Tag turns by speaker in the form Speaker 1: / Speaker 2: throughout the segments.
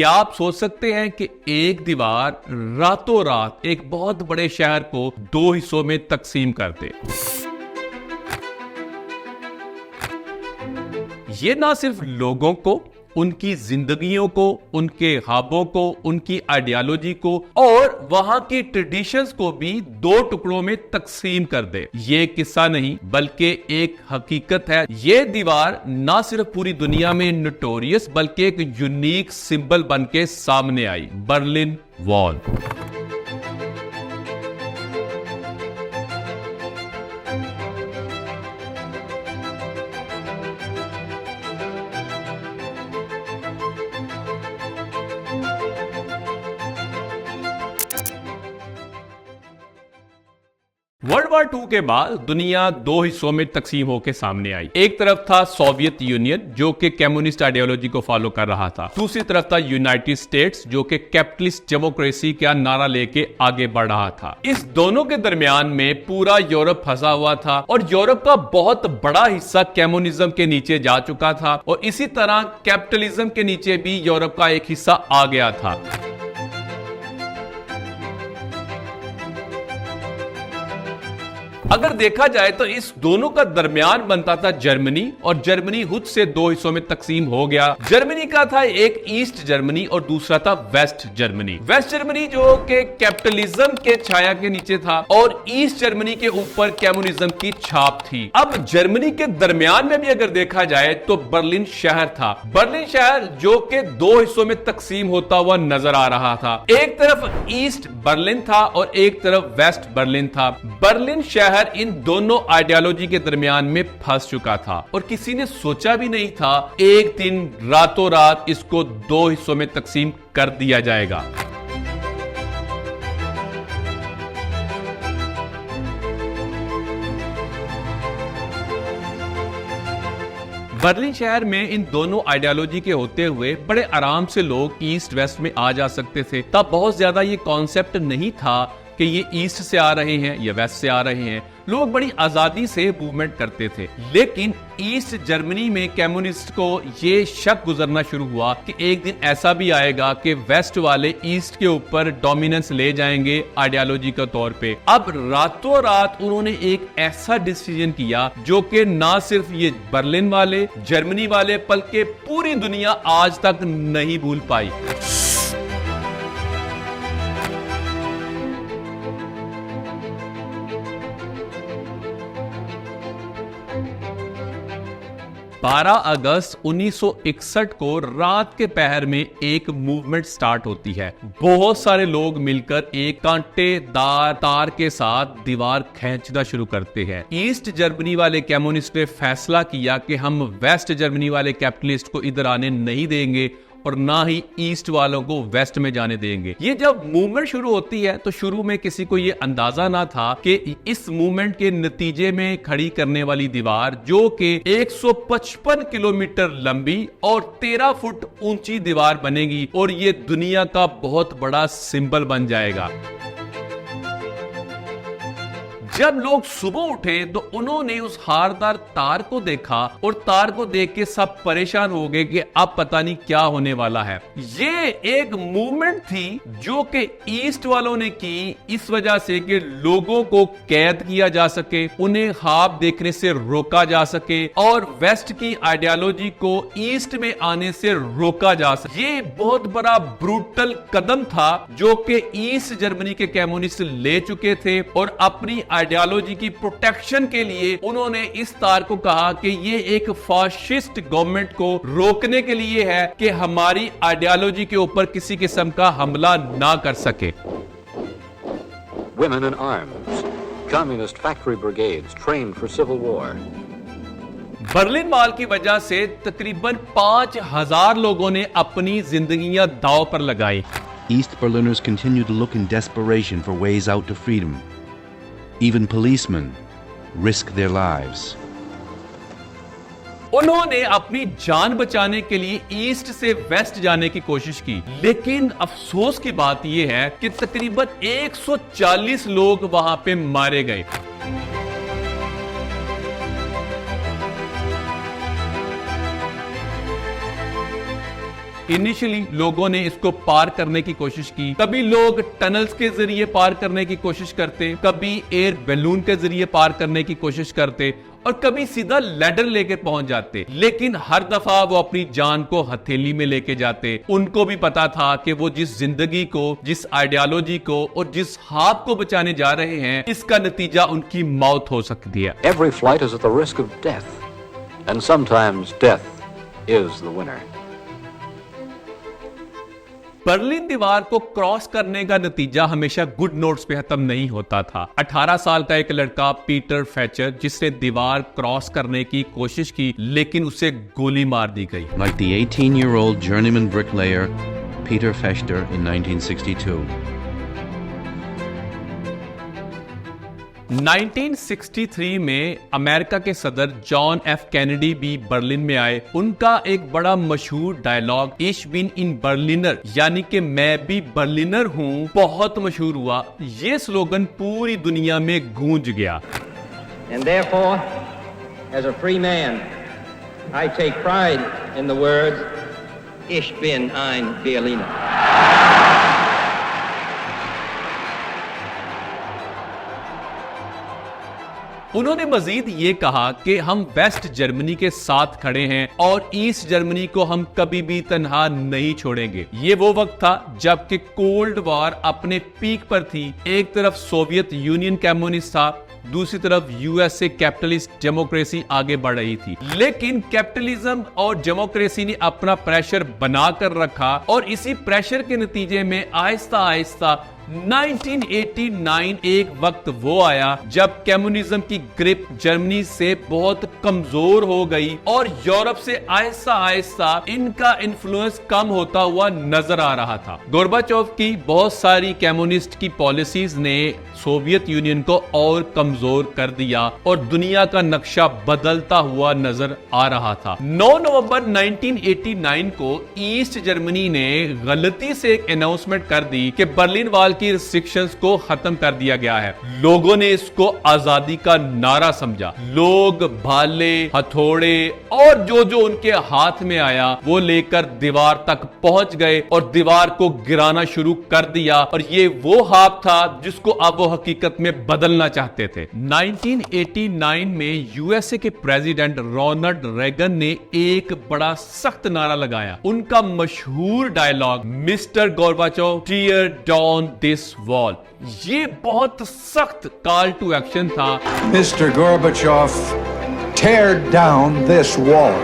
Speaker 1: क्या आप सोच सकते हैं कि एक दीवार रातों रात एक बहुत बड़े शहर को दो हिस्सों में तकसीम कर दे? ये ना सिर्फ लोगों को, उनकी जिंदगियों को, उनके ख्वाबों को, उनकी आइडियोलॉजी को और वहां की ट्रेडिशंस को भी दो टुकड़ों में तकसीम कर दे। ये किस्सा नहीं बल्कि एक हकीकत है। ये दीवार ना सिर्फ पूरी दुनिया में नोटोरियस बल्कि एक यूनिक सिंबल बन के सामने आई, Berlin wall. World war II के बाद दुनिया दो हिस्सों में तकसीम होकर सामने आई। एक तरफ था सोवियत यूनियन जो कि कम्युनिस्ट आइडियोलॉजी को फॉलो कर रहा था, दूसरी तरफ था यूनाइटेड स्टेट्स जो कि कैपिटलिस्ट डेमोक्रेसी का नारा लेके आगे बढ़ रहा था। इस दोनों के दरमियान में पूरा यूरोप फंसा हुआ था और यूरोप का बहुत बड़ा हिस्सा कम्युनिज्म के नीचे जा चुका था और इसी तरह कैपिटलिज्म के नीचे भी यूरोप का एक हिस्सा आ गया था। अगर देखा जाए तो इस दोनों का दरमियान बनता था जर्मनी और जर्मनी खुद से दो हिस्सों में तकसीम हो गया। जर्मनी का था एक ईस्ट जर्मनी और दूसरा था वेस्ट जर्मनी। वेस्ट जर्मनी जो कि कैपिटलिज्म के छाया के नीचे था और ईस्ट जर्मनी के ऊपर कम्युनिज्म की छाप थी। अब जर्मनी के दरमियान में भी अगर देखा जाए तो बर्लिन शहर था। बर्लिन शहर जो कि दो हिस्सों में तकसीम होता हुआ नजर आ रहा था। एक तरफ ईस्ट बर्लिन था और एक तरफ वेस्ट बर्लिन था। बर्लिन शहर इन दोनों आइडियोलॉजी के दरमियान में फंस चुका था और किसी ने सोचा भी नहीं था एक दिन रातों रात इसको दो हिस्सों में तकसीम कर दिया जाएगा। बर्लिन शहर में इन दोनों आइडियोलॉजी के होते हुए बड़े आराम से लोग ईस्ट वेस्ट में आ जा सकते थे। तब बहुत ज्यादा ये कॉन्सेप्ट नहीं था कि ये ईस्ट से आ रहे हैं या वेस्ट से आ रहे हैं। लोग बड़ी आजादी से मूवमेंट करते थे। लेकिन ईस्ट जर्मनी में कम्युनिस्ट को ये शक गुजरना शुरू हुआ कि एक दिन ऐसा भी आएगा कि वेस्ट वाले ईस्ट के ऊपर डोमिनेंस ले जाएंगे आइडियोलॉजी के तौर पे। अब रातों रात उन्होंने एक ऐसा डिसीजन किया जो कि ना सिर्फ ये बर्लिन वाले, जर्मनी वाले बल्कि पूरी दुनिया आज तक नहीं भूल पाई। बारह अगस्त 1961 को रात के पहर में एक मूवमेंट स्टार्ट होती है। बहुत सारे लोग मिलकर एक कांटेदार तार के साथ दीवार खींचना शुरू करते हैं। ईस्ट जर्मनी वाले कम्युनिस्ट ने फैसला किया कि हम वेस्ट जर्मनी वाले कैपिटलिस्ट को इधर आने नहीं देंगे और ना ही ईस्ट वालों को वेस्ट में जाने देंगे। ये जब मूवमेंट शुरू होती है तो शुरू में किसी को ये अंदाजा ना था कि इस मूवमेंट के नतीजे में खड़ी करने वाली दीवार जो कि 155 किलोमीटर लंबी और 13 फुट ऊंची दीवार बनेगी और ये दुनिया का बहुत बड़ा सिंबल बन जाएगा। जब लोग सुबह उठे तो उन्होंने उस हारदार तार को देखा और तार को देख के सब परेशान हो गए कि अब पता नहीं क्या होने वाला है। ये एक मूवमेंट थी जो कि ईस्ट वालों ने की इस वजह से कि लोगों को कैद किया जा सके, उन्हें ख्वाब देखने से रोका जा सके और वेस्ट की आइडियोलॉजी को ईस्ट में आने से रोका जा सके। ये बहुत बड़ा ब्रूटल कदम था जो कि ईस्ट जर्मनी के कम्युनिस्ट ले चुके थे और अपनी आइडियोलॉजी की प्रोटेक्शन के लिए उन्होंने इस तार को कहा कि ये एक फाशिस्ट गवर्नमेंट को रोकने के लिए है कि हमारी आइडियोलॉजी के ऊपर किसी किस्म का हमला ना कर सके।
Speaker 2: Women in arms, communist factory brigades trained for civil war.
Speaker 1: Berlin wall की वजह से तकरीबन 5000 लोगों ने अपनी जिंदगियां दांव पर लगाई।
Speaker 3: East Berliners continue to look in desperation for ways out to freedom. Even policemen risk their lives.
Speaker 1: उन्होंने अपनी जान बचाने के लिए ईस्ट से वेस्ट जाने की कोशिश की, लेकिन अफसोस की बात यह है कि तकरीबन 140 लोग वहां पे मारे गए। इनिशियली लोगों ने इसको पार करने की कोशिश की, कभी लोग टनल्स के जरिए पार करने की कोशिश करते, कभी एयर बैलून के जरिए पार करने की कोशिश करते और कभी सीधा लैडर लेकर पहुंच जाते, लेकिन हर दफा वो अपनी जान को हथेली में लेके जाते। उनको भी पता था कि वो जिस जिंदगी को, जिस आइडियोलॉजी को और जिस हाथ को बचाने जा रहे हैं, इसका नतीजा उनकी मौत हो सकती है।
Speaker 2: Every flight is at the risk of death, and sometimes death is the winner.
Speaker 1: Berlin दीवार को क्रॉस करने का नतीजा हमेशा गुड नोट्स पे खत्म नहीं होता था। 18 साल का एक लड़का पीटर फेचर, जिसने दीवार क्रॉस करने की कोशिश की लेकिन उसे गोली मार दी गई।
Speaker 3: Like the 18-year-old journeyman bricklayer Peter Fechter in 1962.
Speaker 1: 1963 में अमेरिका के सदर जॉन एफ कैनेडी भी बर्लिन में आए। उनका एक बड़ा मशहूर dialogue "Ich bin in Berliner" यानी कि मैं भी बर्लिनर हूँ बहुत मशहूर हुआ। ये स्लोगन पूरी दुनिया में गूंज गया।
Speaker 4: And therefore, as a free man, I take pride in the words "Ich bin ein Berliner."
Speaker 1: उन्होंने मजीद ये कहा कि हम वेस्ट जर्मनी के साथ खड़े हैं और ईस्ट जर्मनी को हम कभी भी तन्हा नहीं छोड़ेंगे। ये वो वक्त था जबकि कोल्ड वॉर अपने पीक पर थी। एक तरफ सोवियत यूनियन कम्युनिस्ट था, दूसरी तरफ यूएसए कैपिटलिस्ट डेमोक्रेसी आगे बढ़ रही थी। लेकिन कैपिटलिज्म और डेमोक्रेसी ने अपना प्रेशर बनाकर रखा और इसी प्रेशर के नतीजे में आहिस्ता आहिस्ता 1989 एक वक्त वो आया जब कम्युनिज्म की ग्रिप जर्मनी से बहुत कमजोर हो गई और यूरोप से आहिस्ता आहिस्ता इनका इन्फ्लुएंस कम होता हुआ नजर आ रहा था। गोर्बाचोव की बहुत सारी कम्युनिस्ट की पॉलिसीज ने सोवियत यूनियन को और कमजोर कर दिया और दुनिया का नक्शा बदलता हुआ नजर आ रहा था। 9 नवंबर 1989 को ईस्ट जर्मनी ने गलती से एक अनाउंसमेंट कर दी कि बर्लिन वॉल की रिस्ट्रिक्शंस को खत्म कर दिया गया है। लोगों ने इसको आजादी का नारा समझा। लोग भाले, हथौड़े और जो जो उनके हाथ में आया वो लेकर दीवार तक पहुंच गए और दीवार को गिराना शुरू कर दिया। और ये वो हाथ था जिसको अब वो हकीकत में बदलना चाहते थे। 1989 में यूएसए के प्रेसिडेंट रोनाल्ड रेगन ने एक बड़ा सख्त नारा लगाया। उनका मशहूर dialogue "Mister Gorbachev, tear down this wall". ये बहुत सख्त कॉल टू एक्शन था।
Speaker 5: Mr. Gorbachev, tear down this wall.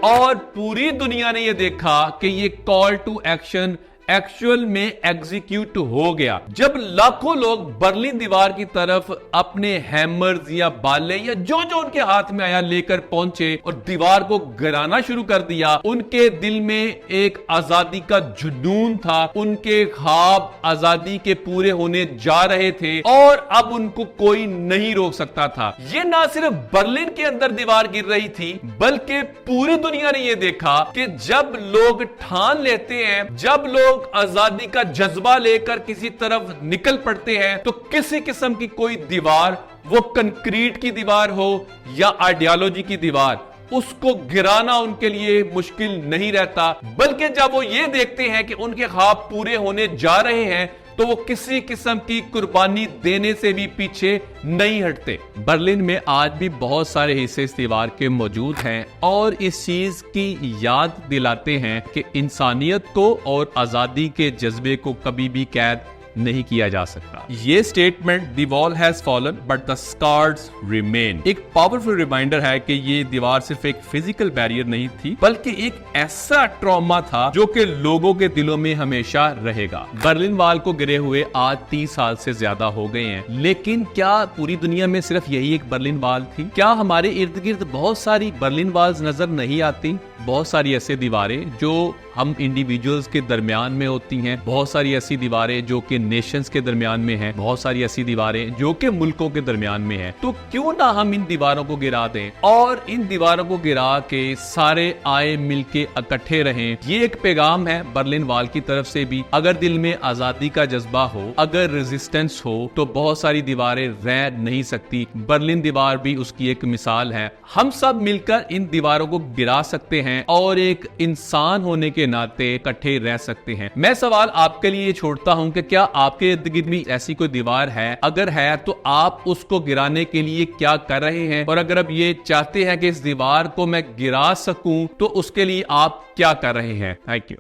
Speaker 1: और पूरी दुनिया ने यह देखा कि ये कॉल टू एक्शन एक्चुअल में एग्जीक्यूट हो गया जब लाखों लोग बर्लिन दीवार की तरफ अपने हैमर्स या बाले या जो जो उनके हाथ में आया लेकर पहुंचे और दीवार को गिराना शुरू कर दिया। उनके दिल में एक आजादी का जुनून था, उनके ख्वाब आजादी के पूरे होने जा रहे थे और अब उनको कोई नहीं रोक सकता था। ये ना सिर्फ बर्लिन के अंदर दीवार गिर रही थी बल्कि पूरी दुनिया ने यह देखा कि जब लोग ठान लेते हैं, जब लोग आजादी का जज्बा लेकर किसी तरफ निकल पड़ते हैं तो किसी किस्म की कोई दीवार, वो कंक्रीट की दीवार हो या आइडियोलॉजी की दीवार, उसको गिराना उनके लिए मुश्किल नहीं रहता। बल्कि जब वो ये देखते हैं कि उनके ख्वाब पूरे होने जा रहे हैं तो वो किसी किस्म की कुर्बानी देने से भी पीछे नहीं हटते। बर्लिन में आज भी बहुत सारे हिस्से इस दीवार के मौजूद हैं और इस चीज की याद दिलाते हैं कि इंसानियत को और आजादी के जज्बे को कभी भी कैद नहीं किया जा सकता। ये statement "the wall has fallen but the scars remain" एक पावरफुल रिमाइंडर है कि ये दीवार सिर्फ एक फिजिकल बैरियर नहीं थी बल्कि एक ऐसा ट्रॉमा था जो कि लोगों के दिलों में हमेशा रहेगा। बर्लिन वॉल को गिरे हुए आज 30 साल से ज्यादा हो गए हैं, लेकिन क्या पूरी दुनिया में सिर्फ यही एक बर्लिन वॉल थी? क्या हमारे इर्द गिर्द बहुत सारी बर्लिन वॉल्स नजर नहीं आती? बहुत सारी ऐसी दीवारें जो हम इंडिविजुअल्स के दरमियान में होती हैं, बहुत सारी ऐसी दीवारें जो कि नेशंस के दरमियान में है, बहुत सारी ऐसी दीवारें जो कि मुल्कों के दरमियान में है। तो क्यों ना हम इन दीवारों को गिरा दें और इन दीवारों को गिरा के सारे आए मिलके इकट्ठे रहें। ये एक पैगाम है बर्लिन वॉल की तरफ से भी। अगर दिल में आजादी का जज्बा हो, अगर रेजिस्टेंस हो, तो बहुत सारी दीवारें रह नहीं सकती। बर्लिन दीवार भी उसकी एक मिसाल है। हम सब मिलकर इन दीवारों को गिरा सकते हैं और एक इंसान होने के नाते इकट्ठे रह सकते हैं। मैं सवाल आपके लिए छोड़ता हूं कि क्या आपके इर्द गिर्द भी ऐसी कोई दीवार है? अगर है तो आप उसको गिराने के लिए क्या कर रहे हैं? और अगर आप ये चाहते हैं कि इस दीवार को मैं गिरा सकूं तो उसके लिए आप क्या कर रहे हैं? Thank you.